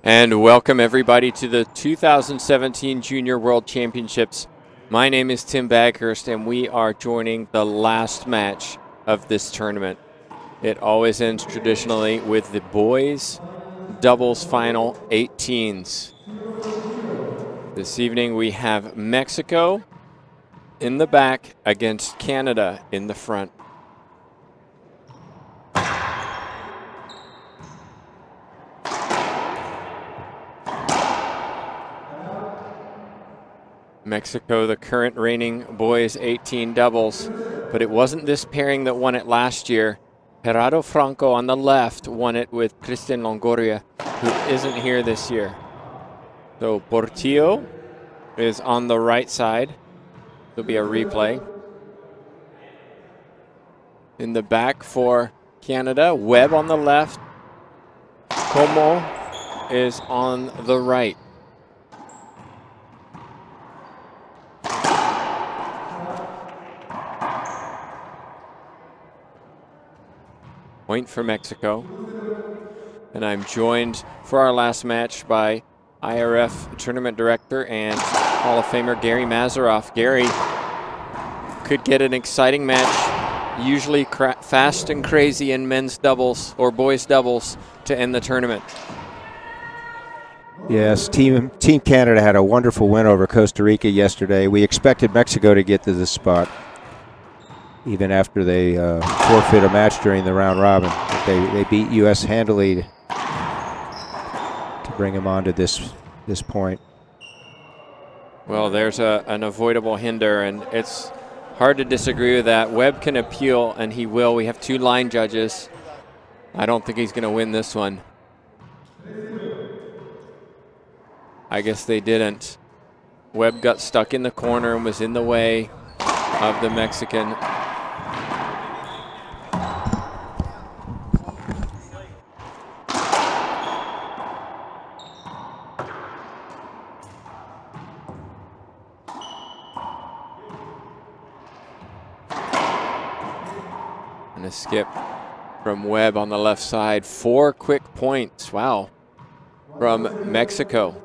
And welcome everybody to the 2017 Junior World Championships. My name is Tim Baghurst and we are joining the last match of this tournament. It always ends traditionally with the boys doubles final 18s. This evening we have Mexico in the back against Canada in the front. Mexico, the current reigning boys 18 doubles, but it wasn't this pairing that won it last year. Gerardo Franco on the left won it with Christian Longoria, who isn't here this year. So Portillo is on the right side. There'll be a replay. In the back for Canada, Webb on the left. Como is on the right. Point for Mexico. And I'm joined for our last match by IRF Tournament Director and Hall of Famer Gary Mazeroff. Gary, could get an exciting match, usually fast and crazy in men's doubles or boys doubles to end the tournament. Yes, Team Canada had a wonderful win over Costa Rica yesterday. We expected Mexico to get to this spot, even after they forfeit a match during the round robin. But they beat U.S. handily to bring them on to this point. Well, there's an avoidable hinder, and it's hard to disagree with that. Webb can appeal, and he will. We have two line judges. I don't think he's going to win this one. I guess they didn't. Webb got stuck in the corner and was in the way of the Mexican. And a skip from Webb on the left side. 4 quick points, wow, from Mexico.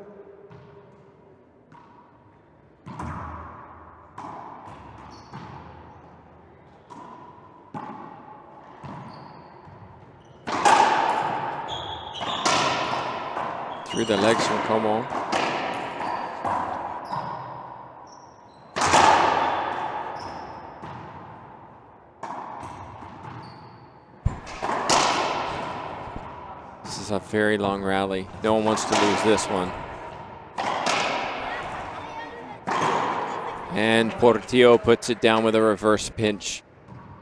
Through the legs from Como. This is a very long rally. No one wants to lose this one. And Portillo puts it down with a reverse pinch.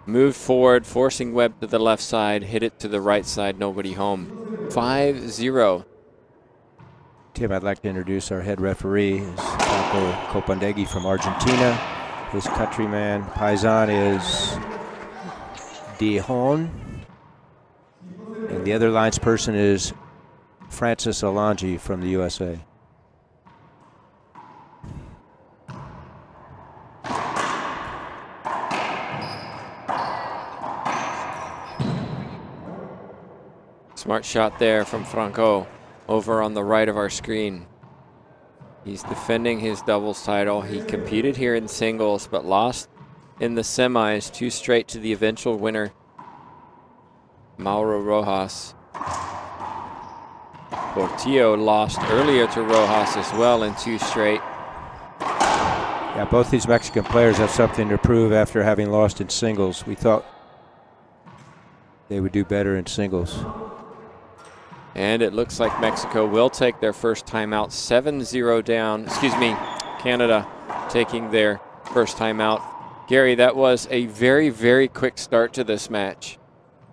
Moved forward, forcing Webb to the left side, hit it to the right side, nobody home. 5-0. Tim, I'd like to introduce our head referee, is Paco Copandegui from Argentina. His countryman, Paisan, is Dijon. And the other lines person is Francis Alonji from the USA. Smart shot there from Franco over on the right of our screen. He's defending his doubles title. He competed here in singles but lost in the semis, 2 straight to the eventual winner, Mauro Rojas. Portillo lost earlier to Rojas as well in 2 straight. Yeah, both these Mexican players have something to prove after having lost in singles. We thought they would do better in singles. And it looks like Mexico will take their first timeout, 7-0 down. Excuse me, Canada taking their first timeout. Gary, that was a very, very quick start to this match.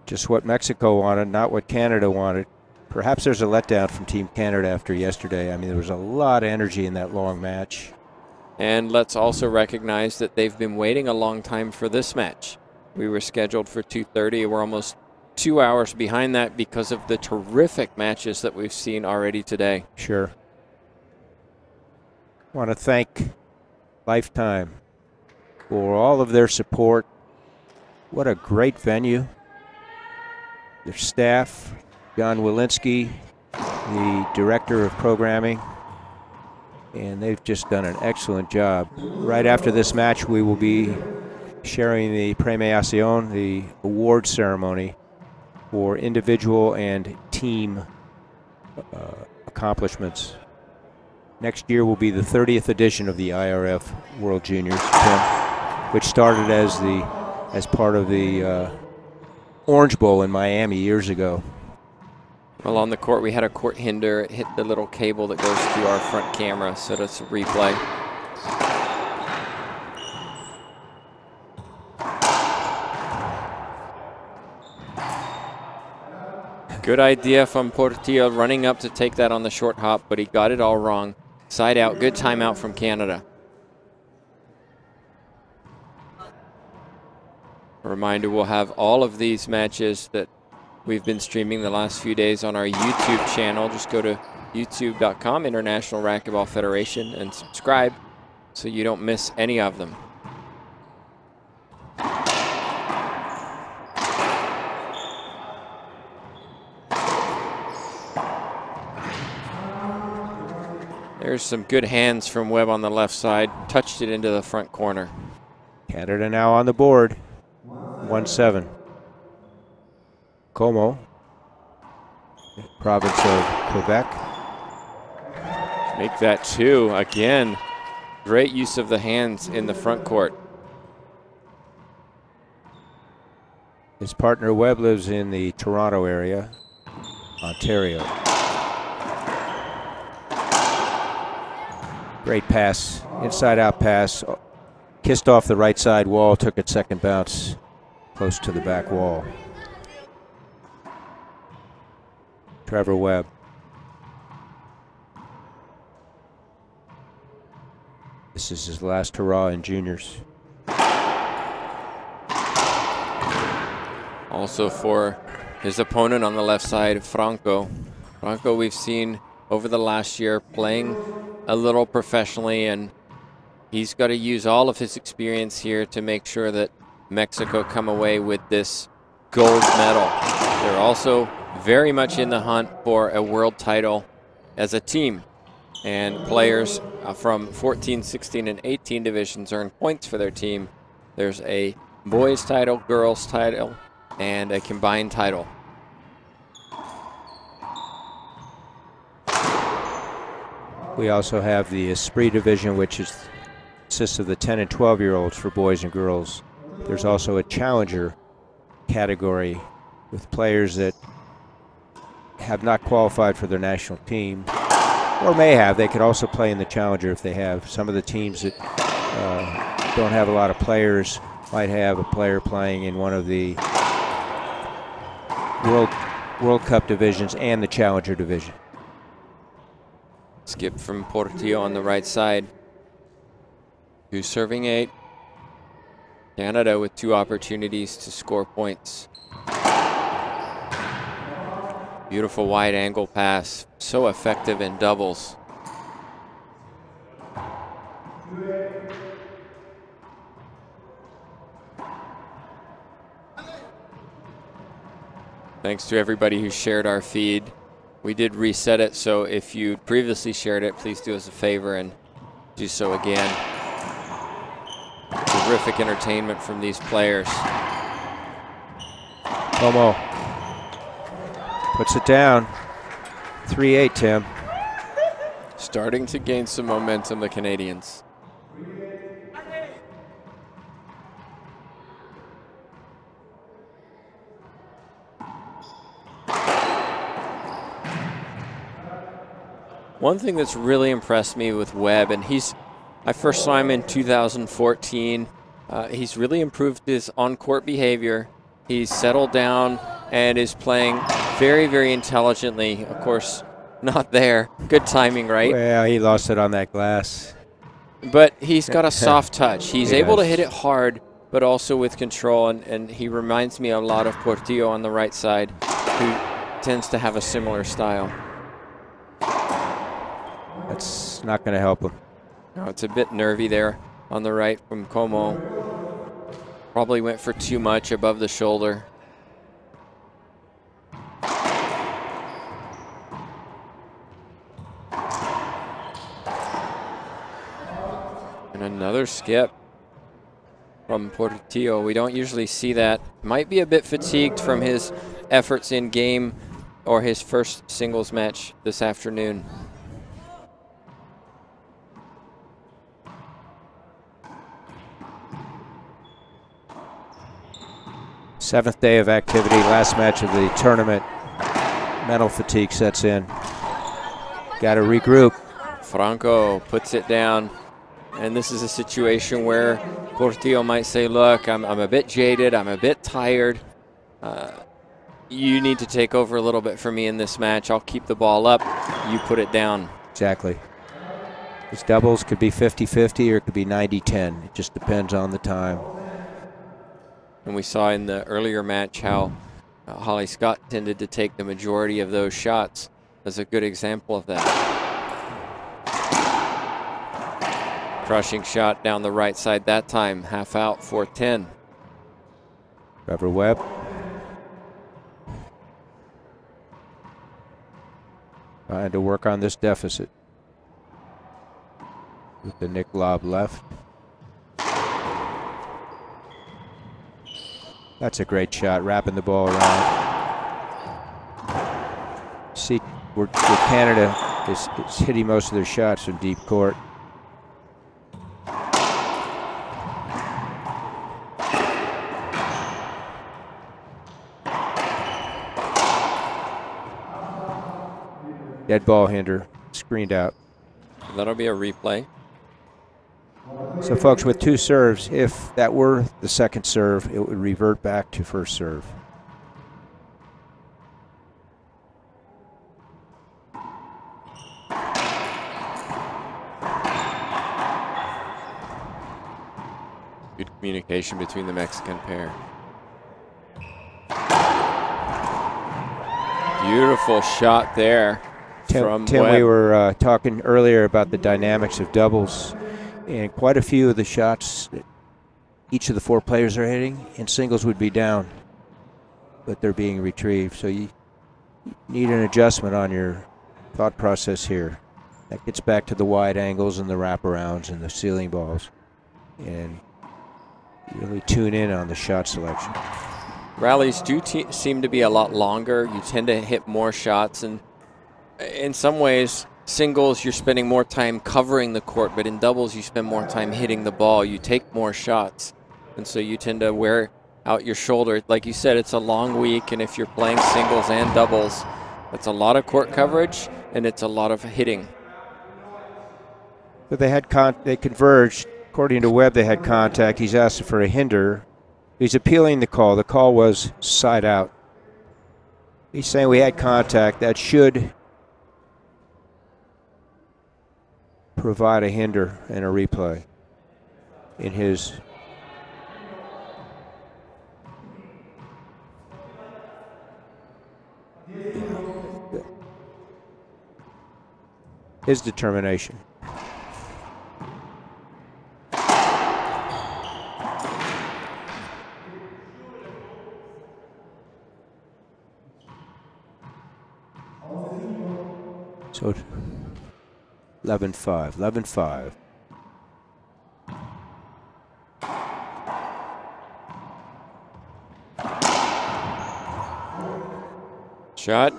Just what Mexico wanted, not what Canada wanted. Perhaps there's a letdown from Team Canada after yesterday. I mean, there was a lot of energy in that long match. And let's also recognize that they've been waiting a long time for this match. We were scheduled for 2:30. We're almost 2 hours behind that because of the terrific matches that we've seen already today. Sure. I want to thank Lifetime for all of their support. What a great venue. Their staff, John Walensky, the director of programming, and they've just done an excellent job. Right after this match, we will be sharing the premiación, the award ceremony for individual and team accomplishments. Next year will be the 30th edition of the IRF World Juniors, Tim, which started as part of the Orange Bowl in Miami years ago. Well, on the court, we had a court hinder. It hit the little cable that goes to our front camera, so that's a replay. Good idea from Portillo running up to take that on the short hop, but he got it all wrong. Side out, good timeout from Canada. A reminder, we'll have all of these matches that we've been streaming the last few days on our YouTube channel. Just go to youtube.com, International Racquetball Federation, and subscribe so you don't miss any of them. There's some good hands from Webb on the left side. Touched it into the front corner. Canada now on the board. 1-7. Como, province of Quebec. Make that 2 again. Great use of the hands in the front court. His partner Webb lives in the Toronto area, Ontario. Great pass, inside out pass. Kissed off the right side wall, took it second bounce close to the back wall. Trevor Webb. This is his last hurrah in juniors. Also for his opponent on the left side, Franco. Franco we've seen over the last year playing a little professionally, and he's got to use all of his experience here to make sure that Mexico come away with this gold medal. They're also very much in the hunt for a world title as a team, and players from 14, 16, and 18 divisions earn points for their team. There's a boys title, girls title, and a combined title. We also have the Esprit division, which consists of the 10 and 12-year-olds for boys and girls. There's also a challenger category with players that have not qualified for their national team, or may have. They could also play in the challenger if they have. Some of the teams that don't have a lot of players might have a player playing in one of the World Cup divisions and the challenger division. Skip from Portillo on the right side. 2 serving 8. Canada with 2 opportunities to score points. Beautiful wide angle pass. So effective in doubles. Thanks to everybody who shared our feed. We did reset it, so if you previously shared it, please do us a favor and do so again. Terrific entertainment from these players. Como puts it down. 3-8, Tim. Starting to gain some momentum, the Canadians. One thing that's really impressed me with Webb, and I first saw him in 2014. He's really improved his on-court behavior. He's settled down and is playing very, very intelligently. Of course, not there. Good timing, right? Well, he lost it on that glass. But he's got a soft touch. He's able to hit it hard, but also with control. And he reminds me a lot of Portillo on the right side, who tends to have a similar style. That's not going to help him. No, it's a bit nervy there on the right from Como. Probably went for too much above the shoulder. And another skip from Portillo. We don't usually see that. Might be a bit fatigued from his efforts in game or his first singles match this afternoon. Seventh day of activity, last match of the tournament. Mental fatigue sets in. Got to regroup. Franco puts it down. And this is a situation where Portillo might say, look, I'm a bit jaded, I'm a bit tired. You need to take over a little bit for me in this match. I'll keep the ball up, you put it down. Exactly. His doubles could be 50-50 or it could be 90-10. It just depends on the time. And we saw in the earlier match how Holly Scott tended to take the majority of those shots. That's a good example of that. Crushing shot down the right side that time, half out, 4-10. Trevor Webb. Trying to work on this deficit. With the Nick lob left. That's a great shot, wrapping the ball around. See where Canada is hitting most of their shots from deep court. Dead ball hinder, screened out. That'll be a replay. So folks, with two serves, if that were the second serve, it would revert back to first serve. Good communication between the Mexican pair. Beautiful shot there. Tim, we were talking earlier about the dynamics of doubles, and quite a few of the shots that each of the four players are hitting in singles would be down, but they're being retrieved. So you need an adjustment on your thought process here. That gets back to the wide angles and the wraparounds and the ceiling balls, and really tune in on the shot selection. Rallies do seem to be a lot longer. You tend to hit more shots, and in some ways, singles, you're spending more time covering the court, but in doubles, you spend more time hitting the ball. You take more shots, and so you tend to wear out your shoulder. Like you said, it's a long week, and if you're playing singles and doubles, it's a lot of court coverage, and it's a lot of hitting. But they converged. According to Webb, they had contact. He's asked for a hinder. He's appealing the call. The call was side out. He's saying we had contact. That should provide a hinder and a replay in his determination. So 11-5, 11-5. Shot.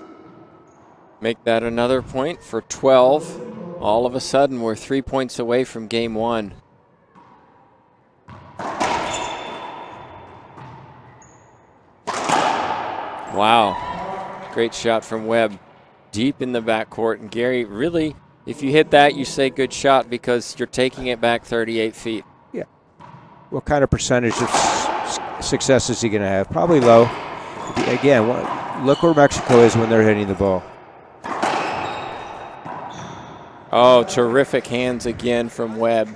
Make that another point for 12. All of a sudden, we're 3 points away from game one. Wow. Great shot from Webb. Deep in the backcourt. And Gary, really, if you hit that, you say good shot because you're taking it back 38 feet. Yeah. What kind of percentage of success is he going to have? Probably low. Again, look where Mexico is when they're hitting the ball. Oh, terrific hands again from Webb.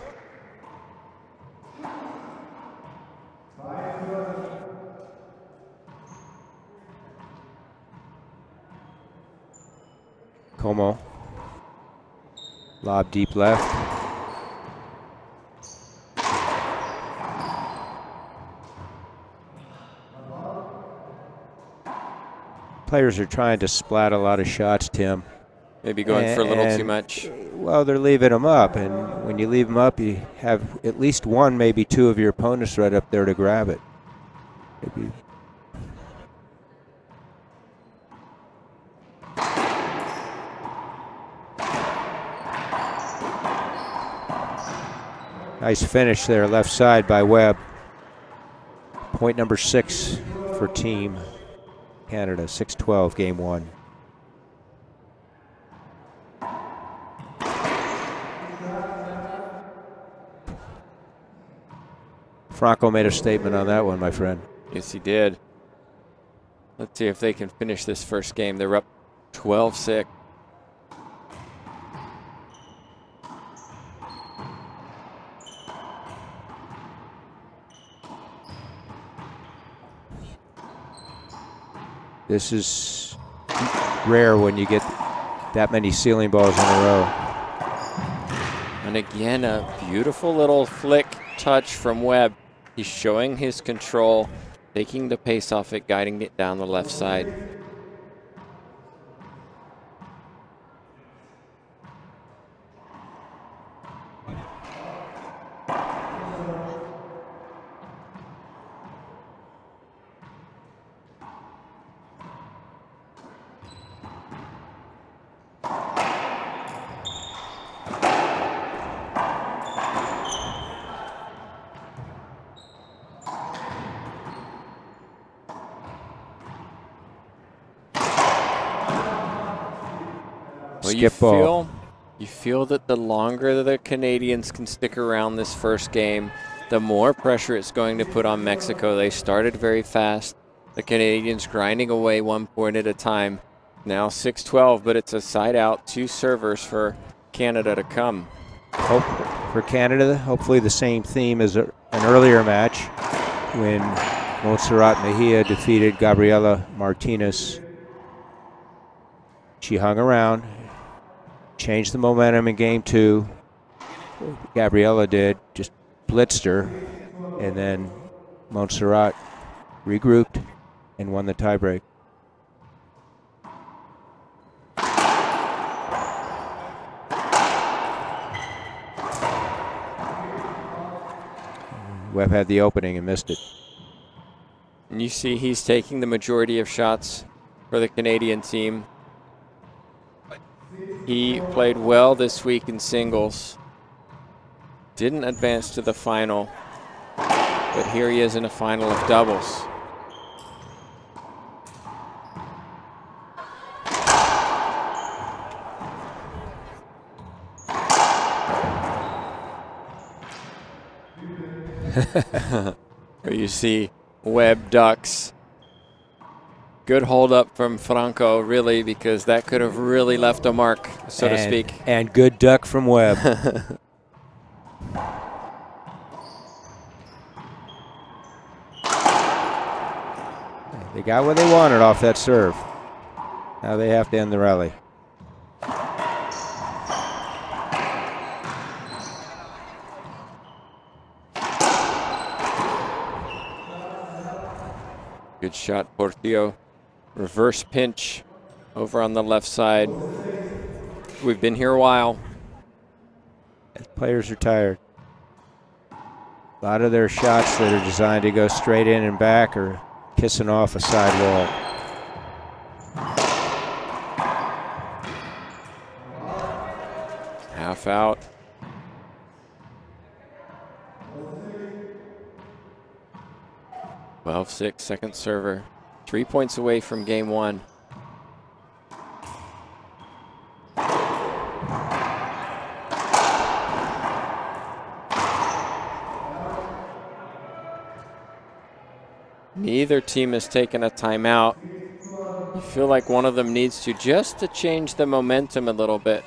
Como. Lob deep left. Players are trying to splat a lot of shots, Tim. Maybe going for a little too much. Well, they're leaving them up, and when you leave them up, you have at least one, maybe two of your opponents right up there to grab it. Maybe. Nice finish there, left side by Webb. Point number 6 for Team Canada, 6-12, game 1. Franco made a statement on that one, my friend. Yes, he did. Let's see if they can finish this first game. They're up 12-6. This is rare when you get that many ceiling balls in a row. And again, a beautiful little flick touch from Webb. He's showing his control, taking the pace off it, guiding it down the left side. Well, you feel that the longer the Canadians can stick around this first game, the more pressure it's going to put on Mexico. They started very fast. The Canadians grinding away 1 point at a time. Now 6-12, but it's a side out, 2 servers for Canada to come. For Canada, hopefully the same theme as an earlier match when Montserrat Mejia defeated Gabriela Martinez. She hung around, changed the momentum in game 2. Gabriela did, just blitzed her, and then Montserrat regrouped and won the tiebreak. Webb had the opening and missed it. And you see he's taking the majority of shots for the Canadian team. He played well this week in singles. Didn't advance to the final, but here he is in a final of doubles. You see Webb ducks. Good hold up from Franco, really, because that could have really left a mark, so to speak. And good duck from Webb. They got what they wanted off that serve. Now they have to end the rally. Good shot, Portillo. Reverse pinch over on the left side. We've been here a while. Players are tired. A lot of their shots that are designed to go straight in and back are kissing off a side wall. Half out. (12-6), second server. 3 points away from game 1. Neither team has taken a timeout. You feel like one of them needs to, just to change the momentum a little bit.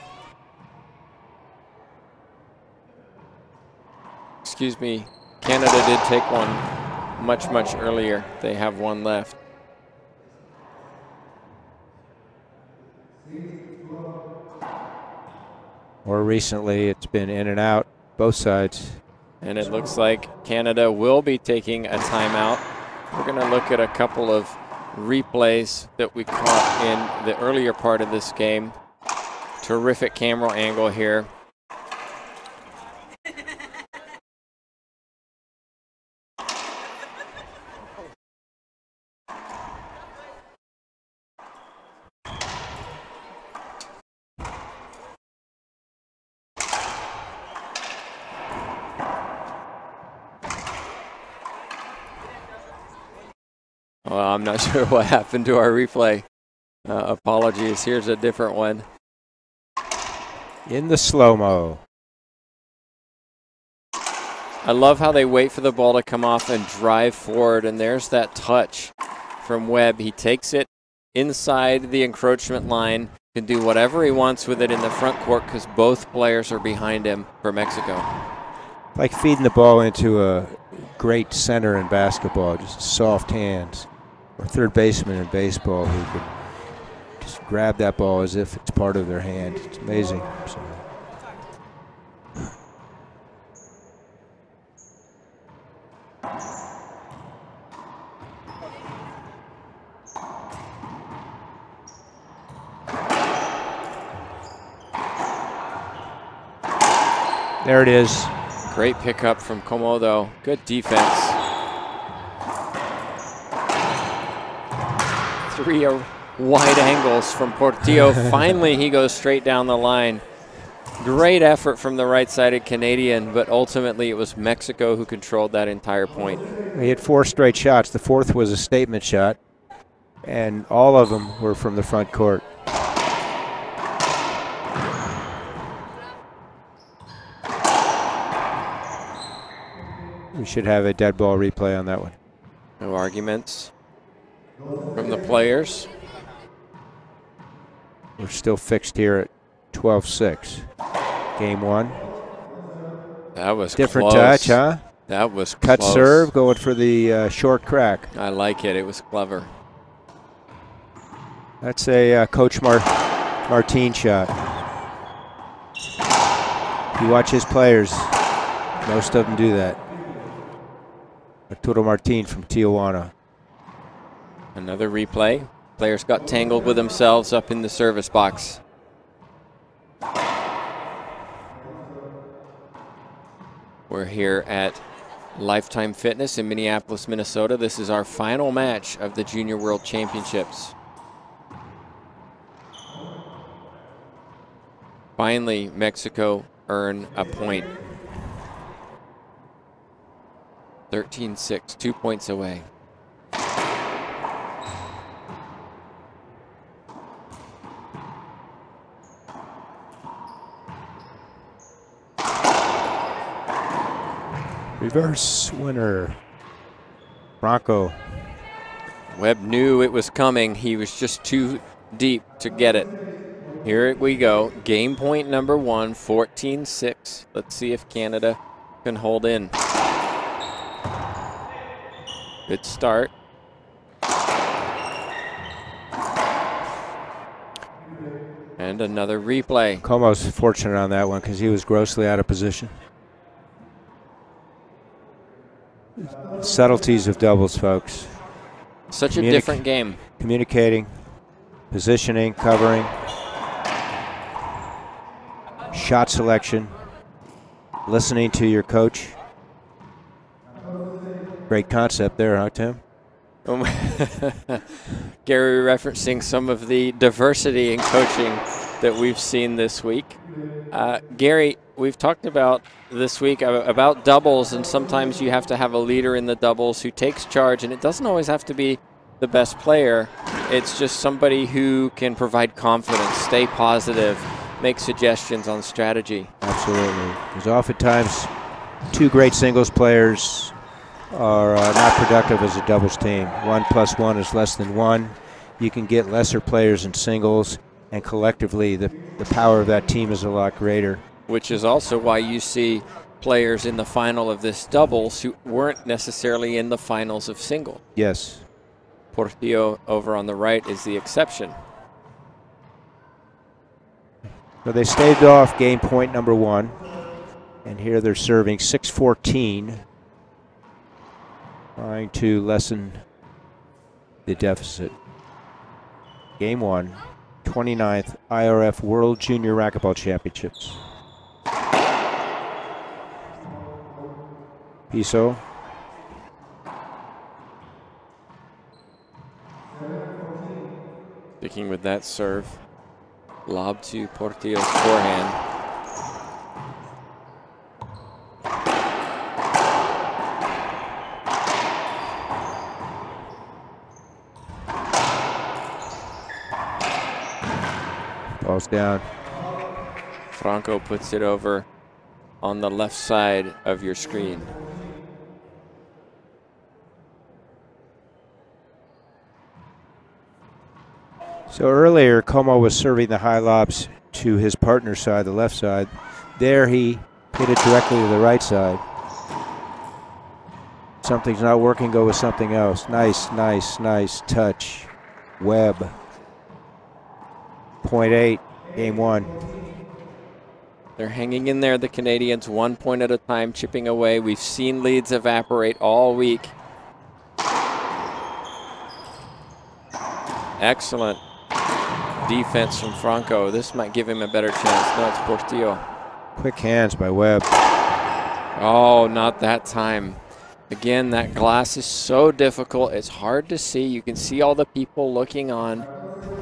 Excuse me, Canada did take one much earlier. They have one left. More recently, it's been in and out, both sides. And it looks like Canada will be taking a timeout. We're going to look at a couple of replays that we caught in the earlier part of this game. Terrific camera angle here. Well, I'm not sure what happened to our replay. Apologies. Here's a different one. In the slow-mo. I love how they wait for the ball to come off and drive forward, and there's that touch from Webb. He takes it inside the encroachment line, can do whatever he wants with it in the front court because both players are behind him for Mexico. Like feeding the ball into a great center in basketball, just soft hands. Or third baseman in baseball who can just grab that ball as if it's part of their hand. It's amazing. So. There it is. Great pickup from Komodo. Good defense. 3 wide angles from Portillo. Finally, he goes straight down the line. Great effort from the right-sided Canadian, but ultimately it was Mexico who controlled that entire point. He hit 4 straight shots. The fourth was a statement shot, and all of them were from the front court. We should have a dead ball replay on that one. No arguments from the players. We're still fixed here at 12-6. Game 1. That was different close. Touch, huh? That was cut close. Serve, going for the short crack. I like it. It was clever. That's a Coach Martin shot. You watch his players, most of them do that. Arturo Martin from Tijuana. Another replay. Players got tangled with themselves up in the service box. We're here at Lifetime Fitness in Minneapolis, Minnesota. This is our final match of the Junior World Championships. Finally, Mexico earn a point. 13-6, 2 points away. Reverse winner, Bronco. Webb knew it was coming. He was just too deep to get it. Here we go. Game point number 1, 14-6. Let's see if Canada can hold in. Good start. And another replay. Como's fortunate on that one because he was grossly out of position. Subtleties of doubles, folks. Such a different game. Communicating, positioning, covering, shot selection, listening to your coach. Great concept there, huh, Tim? Gary referencing some of the diversity in coaching that we've seen this week. Gary, we've talked about this week about doubles, and sometimes you have to have a leader in the doubles who takes charge, and it doesn't always have to be the best player. It's just somebody who can provide confidence, stay positive, make suggestions on strategy. Absolutely. Because oftentimes 2 great singles players are not productive as a doubles team. 1 + 1 is less than 1. You can get lesser players in singles, and collectively the power of that team is a lot greater. Which is also why you see players in the final of this doubles who weren't necessarily in the finals of single. Yes. Portillo over on the right is the exception. So they staved off game point number 1, and here they're serving 6-14, trying to lessen the deficit. Game 1, 29th IRF World Junior Racquetball Championships. Piso. Sticking with that serve. Lob to Portillo's forehand. Ball's down. Franco puts it over on the left side of your screen. So earlier, Como was serving the high lobs to his partner's side, the left side. There he hit it directly to the right side. Something's not working, go with something else. Nice, nice, nice touch. Webb. 0.8, game 1. They're hanging in there, the Canadians, 1 point at a time, chipping away. We've seen leads evaporate all week. Excellent defense from Franco. This might give him a better chance. No, it's Portillo. Quick hands by Webb. Oh, not that time. Again, that glass is so difficult. It's hard to see. You can see all the people looking on.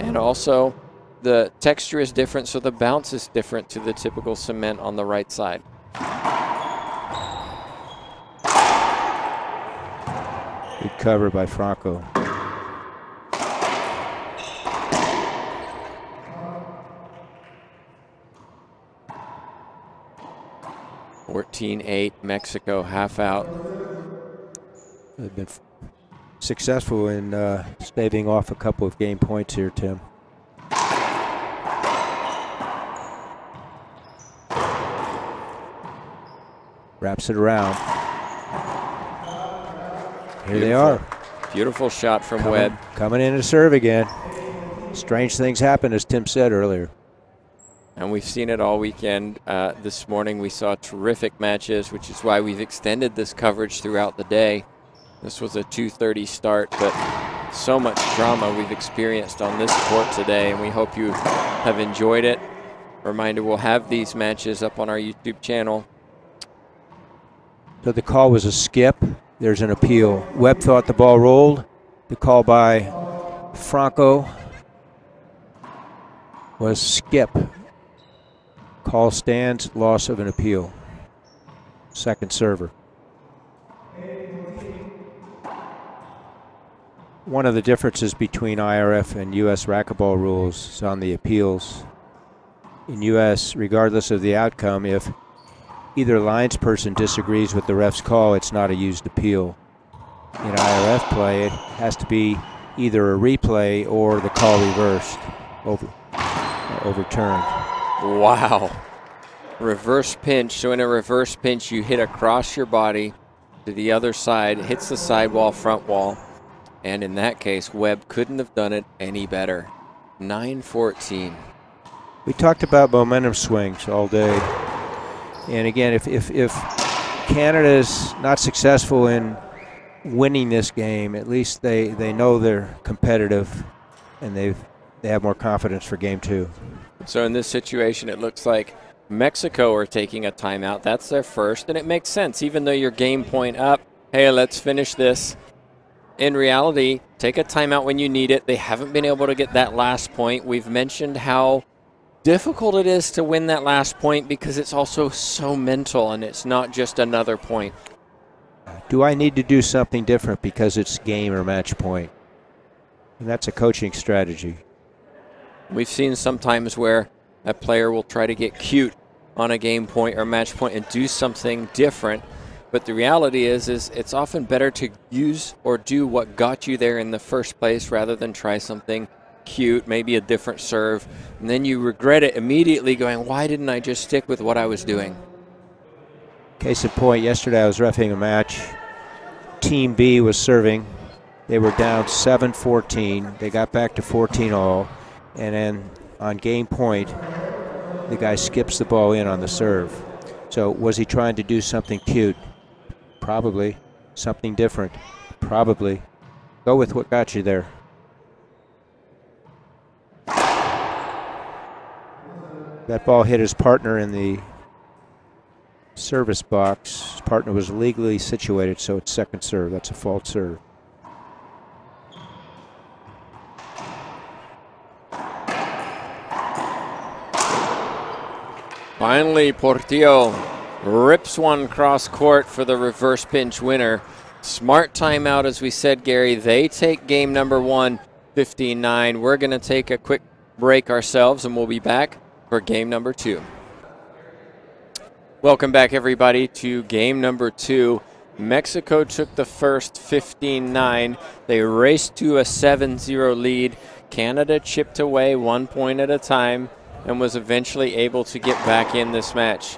And also, the texture is different, so the bounce is different to the typical cement on the right side. Good cover by Franco. (14-8) Mexico, half out. They've been successful in staving off a couple of game points here, Tim. Wraps it around. Here they are. Beautiful shot from Webb. Coming in to serve again. Strange things happen, as Tim said earlier. And we've seen it all weekend. This morning we saw terrific matches, which is why we've extended this coverage throughout the day. This was a 2:30 start, but so much drama we've experienced on this court today, and we hope you have enjoyed it. Reminder, we'll have these matches up on our YouTube channel. So the call was a skip. There's an appeal. Webb thought the ball rolled. The call by Franco was skip. Call stands, loss of an appeal. Second server. One of the differences between IRF and U.S. racquetball rules is on the appeals. In U.S., regardless of the outcome, if either linesperson disagrees with the ref's call, it's not a used appeal. In IRF play, it has to be either a replay or the call reversed, overturned. Wow. Reverse pinch. So in a reverse pinch, you hit across your body to the other side, hits the sidewall, front wall. And in that case, Webb couldn't have done it any better. 9-14. We talked about momentum swings all day. And again, if Canada is not successful in winning this game, at least they know they're competitive and they have more confidence for game 2. So in this situation, it looks like Mexico are taking a timeout. That's their first, and it makes sense. Even though your game point up, hey, let's finish this. In reality, take a timeout when you need it. They haven't been able to get that last point. We've mentioned how difficult it is to win that last point because it's also so mental and it's not just another point. Do I need to do something different because it's game or match point? And that's a coaching strategy. We've seen sometimes where a player will try to get cute on a game point or match point and do something different. But the reality is it's often better to use or do what got you there in the first place rather than try something cute, maybe a different serve, and then you regret it immediately going, why didn't I just stick with what I was doing? Case in point, yesterday I was reffing a match. Team B was serving. They were down 7-14. They got back to 14-all. And then on game point, the guy skips the ball in on the serve. So was he trying to do something cute? Probably. Something different? Probably. Go with what got you there. That ball hit his partner in the service box. His partner was legally situated, so it's second serve. That's a fault serve. Finally, Portillo rips one cross court for the reverse pinch winner. Smart timeout, as we said, Gary. They take game number 1, 15-9. We're going to take a quick break ourselves, and we'll be back for game number 2. Welcome back, everybody, to game number 2. Mexico took the first 15-9. They raced to a 7-0 lead. Canada chipped away 1 point at a time and was eventually able to get back in this match.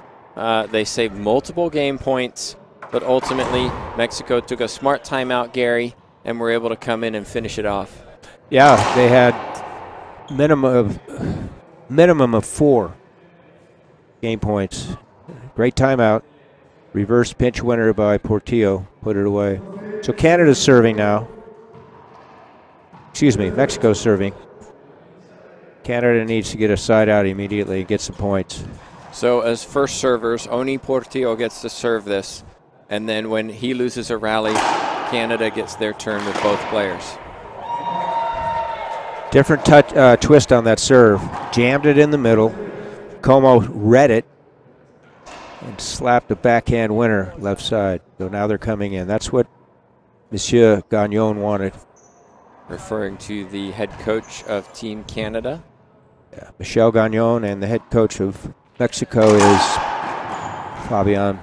They saved multiple game points, but ultimately Mexico took a smart timeout, Gary, and were able to come in and finish it off. Yeah, they had minimum of 4 game points. Great timeout. Reverse pinch winner by Portillo. Put it away. So Canada's serving now. Excuse me, Mexico's serving. Canada needs to get a side out immediately and get some points. So as first servers, Oni Portillo gets to serve this. And then when he loses a rally, Canada gets their turn with both players. Different twist on that serve. Jammed it in the middle. Como read it and slapped a backhand winner left side. So now they're coming in. That's what Monsieur Gagnon wanted. Referring to the head coach of Team Canada. Yeah, Michel Gagnon, and the head coach of Mexico is Fabian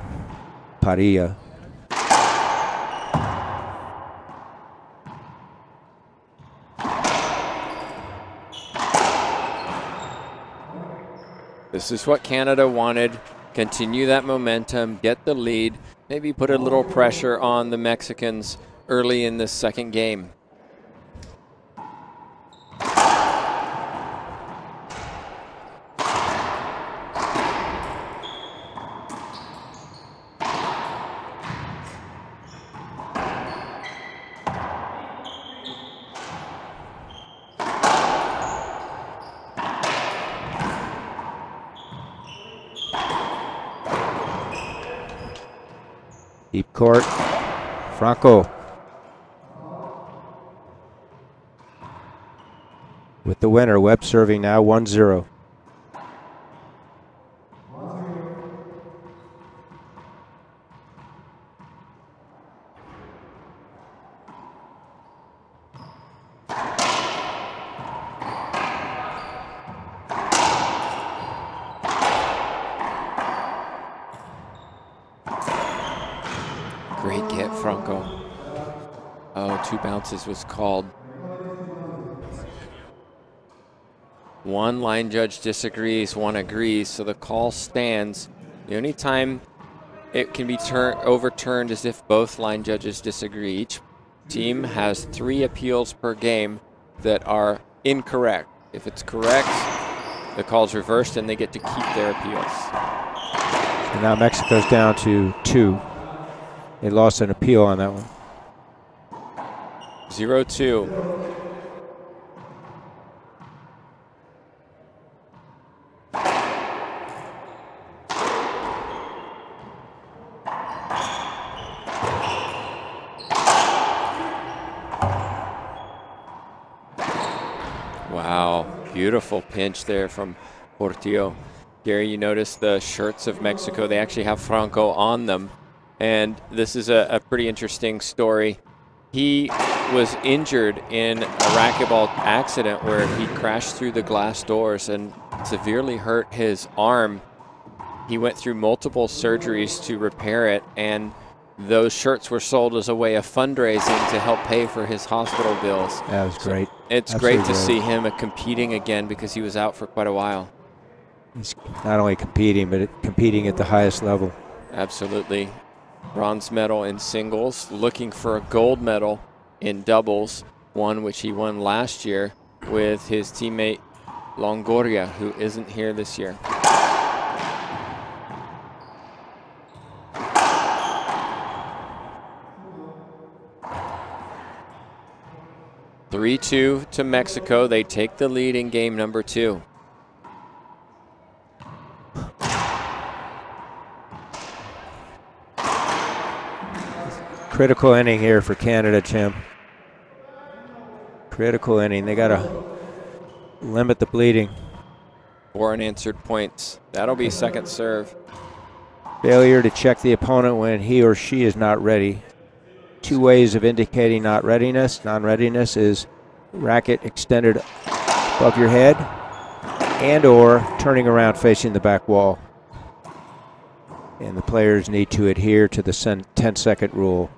Padilla. This is what Canada wanted. Continue that momentum, get the lead, maybe put a little pressure on the Mexicans early in this second game. Deep court. Franco with the winner. Webb serving now 1-0. Great get, Franco. Oh, 2 bounces was called. One line judge disagrees, one agrees, so the call stands. The only time it can be overturned is if both line judges disagree. Each team has 3 appeals per game that are incorrect. If it's correct, the call's reversed and they get to keep their appeals. And now Mexico's down to 2. They lost an appeal on that one. 0-2. Wow, beautiful pinch there from Portillo. Gary, you notice the shirts of Mexico, they actually have Franco on them. And this is a pretty interesting story. He was injured in a racquetball accident where he crashed through the glass doors and severely hurt his arm. He went through multiple surgeries to repair it, and those shirts were sold as a way of fundraising to help pay for his hospital bills. That was great. It's great to see him competing again because he was out for quite a while. He's not only competing, but competing at the highest level. Absolutely. Bronze medal in singles, looking for a gold medal in doubles, one which he won last year with his teammate Longoria, who isn't here this year. (3-2) to Mexico. They take the lead in game number 2. Critical inning here for Canada, Tim. Critical inning. They got to limit the bleeding. 4 unanswered points. That'll be second serve. Failure to check the opponent when he or she is not ready. 2 ways of indicating not readiness. Non-readiness is racket extended above your head and or turning around facing the back wall. And the players need to adhere to the 10-second rule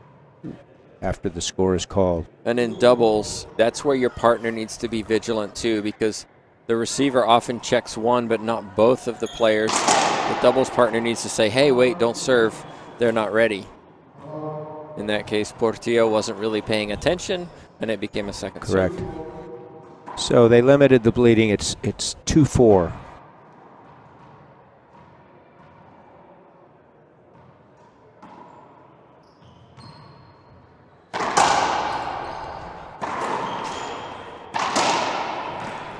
after the score is called. And in doubles, that's where your partner needs to be vigilant too, because the receiver often checks one but not both of the players. The doubles partner needs to say, hey, wait, don't serve. They're not ready. In that case, Portillo wasn't really paying attention, and it became a second serve. Correct. So they limited the bleeding. It's 2-4.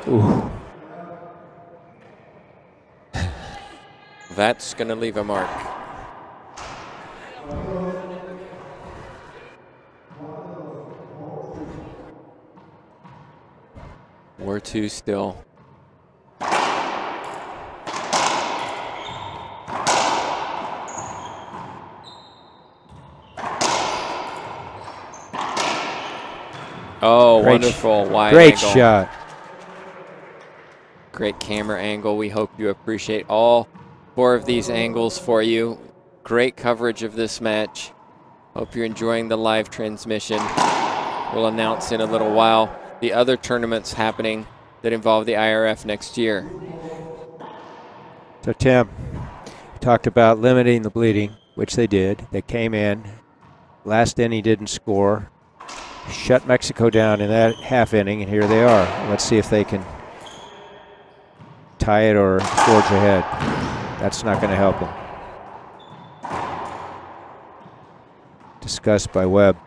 Ooh. That's going to leave a mark. We're 2 still. Oh, Great wonderful wide Great angle. shot. Great camera angle. We hope you appreciate all 4 of these angles for you. Great coverage of this match. Hope you're enjoying the live transmission. We'll announce in a little while the other tournaments happening that involve the IRF next year. So Tim, we talked about limiting the bleeding, which they did. They came in. Last inning didn't score. Shut Mexico down in that half inning, and here they are. Let's see if they can tie it or forge ahead. That's not going to help them. Discussed by Webb.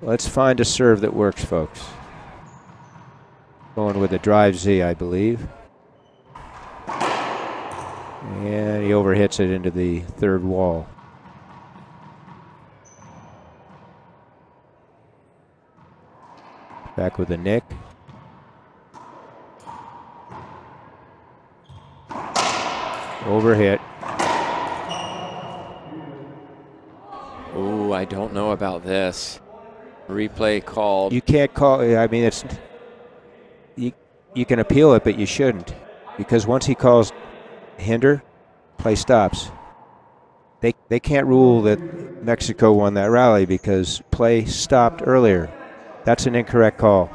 Let's find a serve that works, folks. Going with a drive Z, I believe. And he overhits it into the third wall. Back with a nick. Overhit. Ooh, I don't know about this. Replay called. You can't call, I mean, it's, you can appeal it, but you shouldn't. Because once he calls hinder, play stops. They can't rule that Mexico won that rally because play stopped earlier. That's an incorrect call.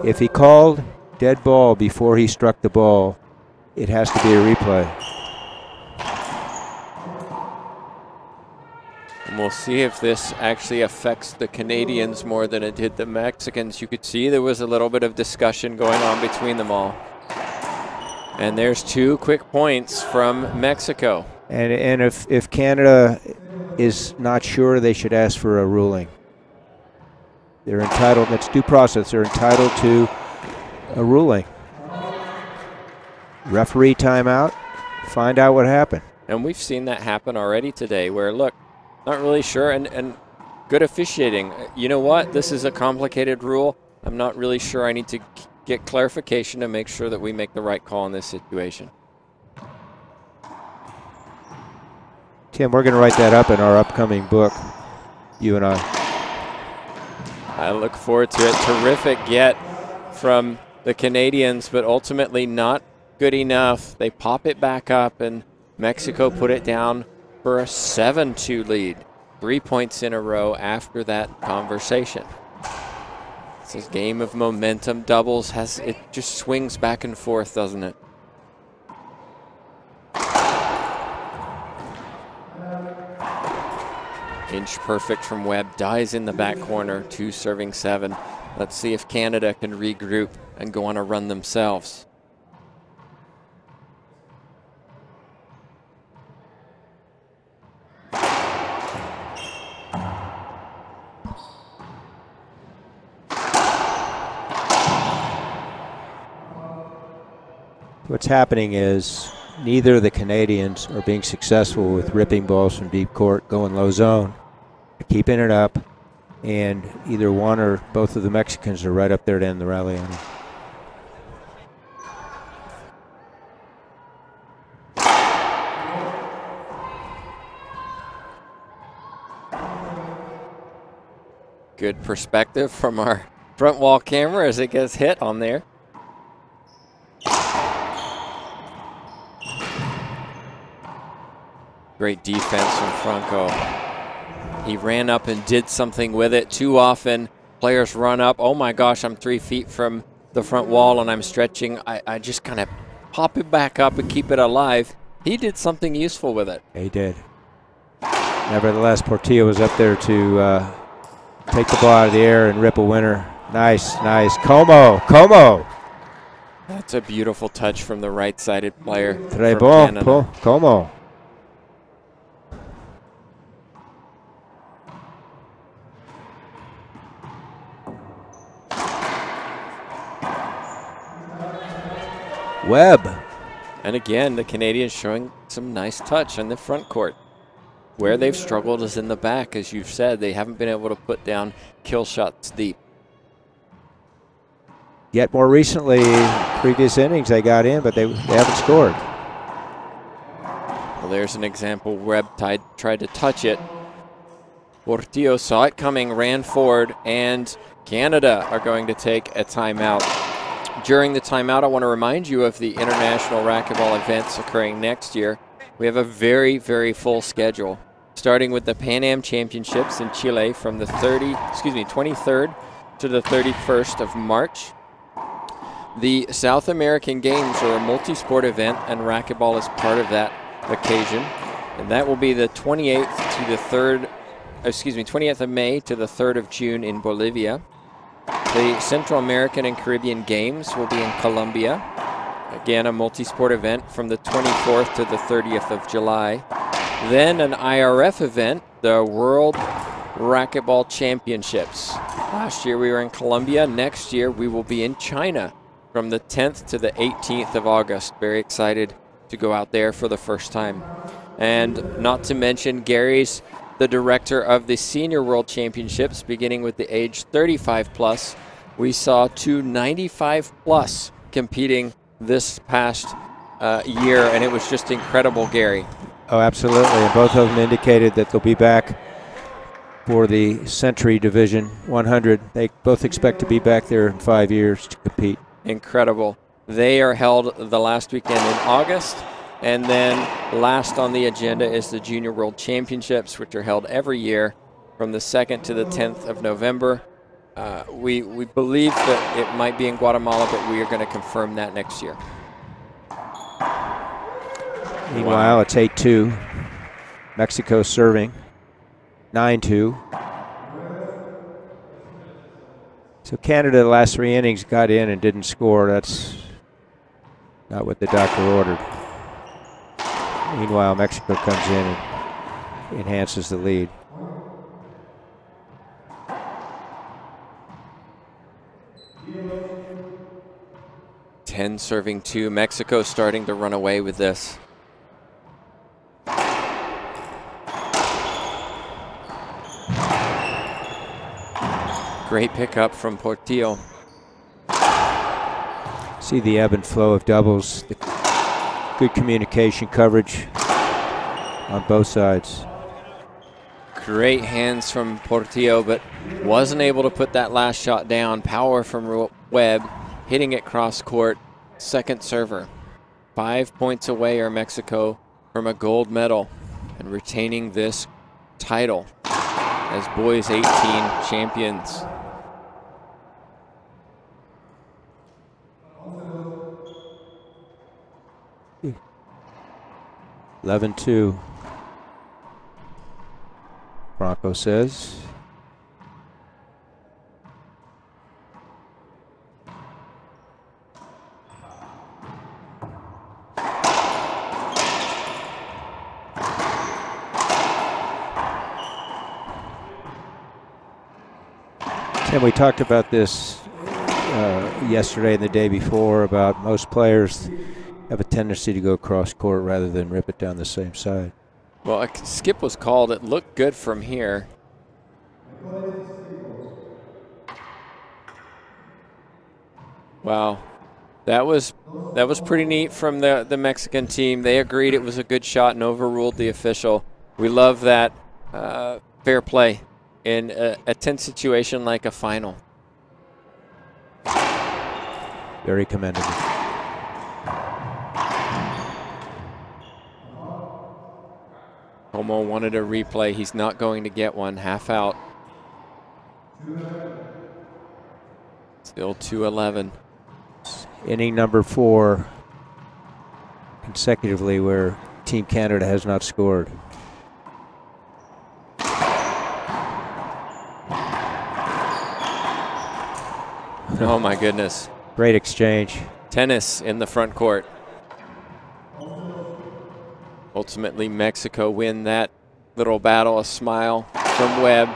If he called dead ball before he struck the ball, it has to be a replay. And we'll see if this actually affects the Canadians more than it did the Mexicans. You could see there was a little bit of discussion going on between them all. And there's 2 quick points from Mexico. And if Canada is not sure, they should ask for a ruling. They're entitled, that's due process, they're entitled to a ruling. Referee timeout, find out what happened. And we've seen that happen already today where, look, not really sure, and good officiating. You know what? This is a complicated rule. I'm not really sure. I need to get clarification to make sure that we make the right call in this situation. Tim, we're going to write that up in our upcoming book, you and I. I look forward to it. Terrific get from the Canadians, but ultimately not good enough. They pop it back up, and Mexico put it down for a 7-2 lead. 3 points in a row after that conversation. It's a game of momentum. Doubles it just swings back and forth, doesn't it? Inch perfect from Webb, dies in the back corner, 2 serving 7. Let's see if Canada can regroup and go on a run themselves. What's happening is neither of the Canadians are being successful with ripping balls from deep court, going low zone, keeping it up, and either one or both of the Mexicans are right up there to end the rally on them. Good perspective from our front wall camera as it gets hit on there. Great defense from Franco. He ran up and did something with it. Too often, players run up. Oh my gosh, I'm 3 feet from the front wall and I'm stretching. I just kind of pop it back up and keep it alive. He did something useful with it. He did. Nevertheless, Portillo was up there to take the ball out of the air and rip a winner. Nice, nice. Como. That's a beautiful touch from the right-sided player. Très bon, Como. Webb. And again, the Canadians showing some nice touch on the front court. Where they've struggled is in the back, as you've said. They haven't been able to put down kill shots deep. Yet more recently, previous innings they got in, but they haven't scored. Well, there's an example. Webb tried to touch it. Portillo saw it coming, ran forward, and Canada are going to take a timeout. During the timeout, I want to remind you of the international racquetball events occurring next year. We have a very, very full schedule, starting with the Pan Am Championships in Chile from the 23rd to the 31st of March. The South American Games are a multi-sport event, and racquetball is part of that occasion. And that will be the 28th to the 20th of May to the 3rd of June in Bolivia. The Central American and Caribbean Games will be in Colombia. Again, a multi-sport event from the 24th to the 30th of July. Then an IRF event, the World Racquetball Championships. Last year we were in Colombia. Next year we will be in China from the 10th to the 18th of August. Very excited to go out there for the first time. And not to mention, Gary's the director of the Senior World Championships, beginning with the age 35 plus. We saw 2 95 plus competing this past year, and it was just incredible, Gary. Oh, absolutely. And both of them indicated that they'll be back for the Century Division 100. They both expect to be back there in 5 years to compete. Incredible. They are held the last weekend in August. And then last on the agenda is the Junior World Championships, which are held every year from the 2nd to the 10th of November. We believe that it might be in Guatemala, but we are going to confirm that next year. Meanwhile, it's 8-2. Mexico serving 9-2. So Canada, the last 3 innings, got in and didn't score. That's not what the doctor ordered. Meanwhile, Mexico comes in and enhances the lead. Ten serving 2. Mexico starting to run away with this. Great pickup from Portillo. See the ebb and flow of doubles. The good communication coverage on both sides. Great hands from Portillo, but wasn't able to put that last shot down. Power from Webb, hitting it cross court. Second server. 5 points away are Mexico from a gold medal and retaining this title as boys 18 champions. Hmm. 11-2. Franco says. Tim, we talked about this yesterday and the day before about most players have a tendency to go cross court rather than rip it down the same side. Well, a skip was called. It looked good from here. Wow. That was pretty neat from the Mexican team. They agreed it was a good shot and overruled the official. We love that fair play in a tense situation like a final. Very commendable. Como wanted a replay. He's not going to get one. Half out. Still 2-11. Inning number 4 consecutively where Team Canada has not scored. Oh my goodness. Great exchange. Tennis in the front court. Ultimately, Mexico win that little battle. A smile from Webb.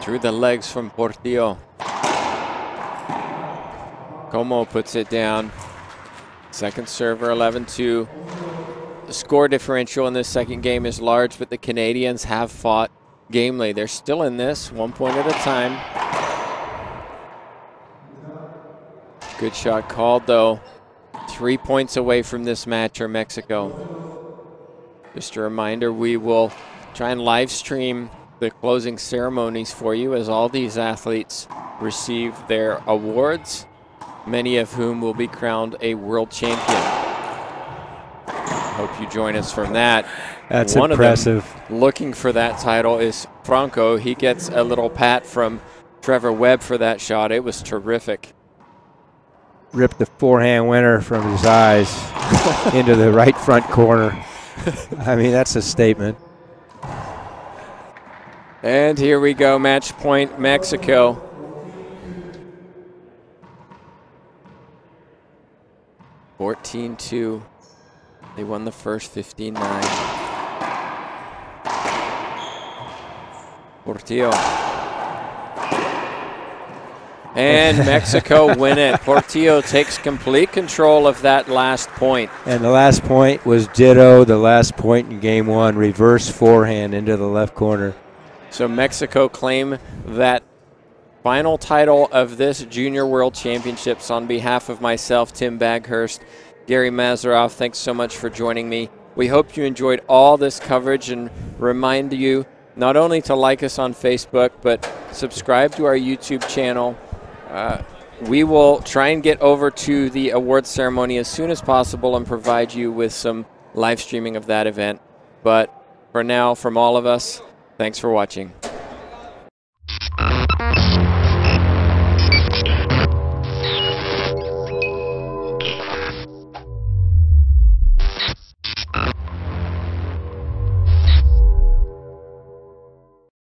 Through the legs from Portillo. Como puts it down. Second server, 11-2. The score differential in this second game is large, but the Canadians have fought gamely. They're still in this, 1 point at a time. Good shot called, though. 3 points away from this match are Mexico. Just a reminder, we will try and live stream the closing ceremonies for you as all these athletes receive their awards, many of whom will be crowned a world champion. Hope you join us from that. That's One impressive. Of them looking for that title is Franco. He gets a little pat from Trevor Webb for that shot. It was terrific. Ripped the forehand winner from his eyes into the right front corner. I mean, that's a statement. And here we go, match point, Mexico. (14-2). They won the first 15-9. Portillo. And Mexico win it. Portillo takes complete control of that last point. And the last point was ditto the last point in game 1. Reverse forehand into the left corner. So Mexico claim that final title of this Junior World Championships. On behalf of myself, Tim Baghurst, Gary Mazeroff, thanks so much for joining me. We hope you enjoyed all this coverage and remind you not only to like us on Facebook, but subscribe to our YouTube channel. We will try and get over to the awards ceremony as soon as possible and provide you with some live streaming of that event. But for now, from all of us, thanks for watching.